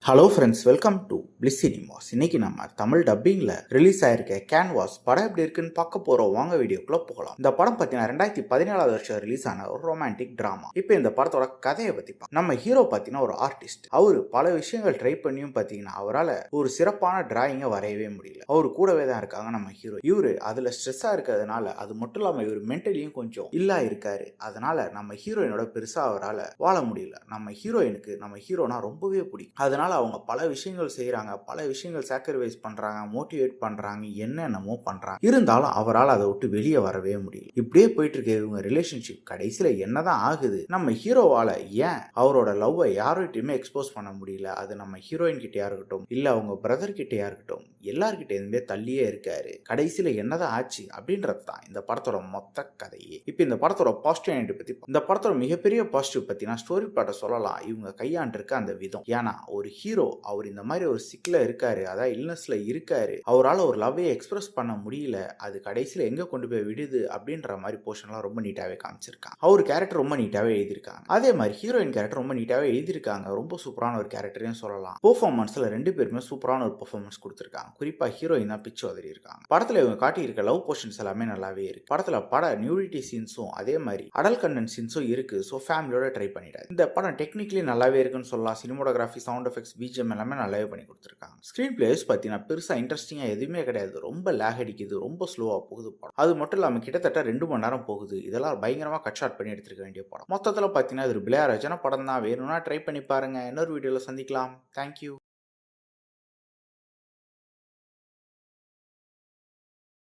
Hello friends, welcome to bliss cinemas. இன்னைக்கு நம்ம Tamil டப்பிங்ல release ஆயிருக்க கேன்வாஸ் படம் எப்படி இருக்குன்னு பார்க்க போறோம். வாங்க வீடியோக்குள்ள போகலாம். இந்த படம் பார்த்தீங்கன்னா 2017 வருஷம் ரிலீஸ் ஆன ஒரு ரொமான்டிக் டிராமா. இப்போ இந்த படத்தோட கதையை பத்தி நம்ம ஹீரோ பார்த்தீங்கன்னா ஒரு ஆர்டிஸ்ட். அவரு பல விஷயங்கள் ட்ரை பண்ணியும் பார்த்தீங்கன்னா அவரால் ஒரு சிறப்பான டிராயிங்கை வரையவே முடியல. அவரு கூடவே தான் இருக்காங்க நம்ம ஹீரோ. இவரு அதுல ஸ்ட்ரெஸ்ஸா இருக்கிறதுனால அது மட்டும் இல்லாம இவர் மென்டலியும் கொஞ்சம் இல்லா இருக்காரு. அதனால நம்ம ஹீரோயினோட பெருசா அவரால் வாழ முடியல. நம்ம ஹீரோயினுக்கு நம்ம ஹீரோனா ரொம்பவே பிடிக்கும். அதனால அவங்க பல விஷயங்கள் செய்யறாங்க, பல விஷயங்கள் சாக்ரிஃபைஸ் பண்றாங்க, மோட்டிவேட் பண்றாங்க, என்னென்னமோ பண்றாங்க. இருந்தாலும் அவரால் அதை விட்டு வெளியே வரவே முடியல. இப்படியே போயிட்டு இருக்க இவங்க ரிலேஷன்ஷிப் கடைசியில என்னதான் ஆகுது, நம்ம ஹீரோவால ஏன் அவரோட லவ்வை யார்கிட்டயுமே எக்ஸ்போஸ் பண்ண முடியல. அது நம்ம ஹீரோயின் கிட்டயா இருக்கட்டும், இல்ல அவங்க பிரதர் கிட்டயா இருக்கட்டும், எல்லார்கிட்ட இருந்தே தள்ளியே இருக்காரு. கடைசியில என்னதான் ஆச்சு அப்படின்றது தான் இந்த படத்தோட மொத்த கதையே. இப்ப இந்த படத்தோட பாசிட்டிவ் பத்தி, இந்த படத்தோட மிகப்பெரிய பாசிட்டிவ் பத்தினா ஸ்டோரி பிளாட்டை சொல்லலாம். இவங்க கையாண்டிருக்க அந்த விதம். ஏன்னா ஒரு ஹீரோ அவர் இந்த மாதிரி ஒரு சிக்ல இருக்காரு, அதாவது இல்னஸ்ல இருக்காரு, அவரால் ஒரு லவ்வை எக்ஸ்பிரஸ் பண்ண முடியல, அது கடைசியில் எங்க கொண்டு போய் விடுது அப்படின்ற மாதிரி போர்ஷன்லாம் ரொம்ப நீட்டாவே காமிச்சிருக்காங்க. அவர் கேரக்டர் ரொம்ப நீட்டாவே எழுதியிருக்காங்க. அதே மாதிரி ஹீரோயின் கேரக்டர் ரொம்ப நீட்டாவே எழுதியிருக்காங்க. ரொம்ப சூப்பரான ஒரு கேரக்டரையும் சொல்லலாம். பெர்ஃபார்மன்ஸ்ல ரெண்டு பேருமே சூப்பரான ஒரு பெர்ஃபார்மன்ஸ் கொடுத்திருக்காங்க. குறிப்பா ஹீரோயின் தான் பிச்சு உதறி இருக்காங்க. படத்துல இவங்க காட்டியிருக்க லவ் போர்ஷன்ஸ் எல்லாமே நல்லாவே இருக்கு. படத்துல நியூடிட்டி சீன்ஸும் அதே மாதிரி அடல் கண்டென்ட் சீன்ஸும் இருக்கு. ஸோ ஃபேமிலியோட ட்ரை பண்ணிடாது. இந்த படம் டெக்னிக்கலி நல்லாவே இருக்குன்னு சொல்லலாம். சினிமோட்டோகிராஃபி, சவுண்ட் எஃபெக்ட்ஸ், பிஜிஎம் எல்லாமே நல்லாவே பண்ணி கொடுத்துருக்காங்க. ஸ்க்ரீன் பிளேஸ் பார்த்தீங்கன்னா பெருசாக இன்ட்ரெஸ்டிங்காக எதுவுமே கிடையாது. ரொம்ப லேக் அடிக்குது, ரொம்ப ஸ்லோவாக போகுது படம். அது மட்டும் இல்லாமல் கிட்டத்தட்ட 2 மணி நேரம் போகுது. இதெல்லாம் பயங்கரமாக கட் ஷாட் பண்ணி எடுத்துருக்க வேண்டிய படம். மொத்தத்தில் பார்த்தீங்கன்னா இது ஒரு பிளேயராஜான படம் தான். வேணும்னா ட்ரை பண்ணி பாருங்க. இன்னொரு வீடியோவில் சந்திக்கலாம். தேங்க்யூ.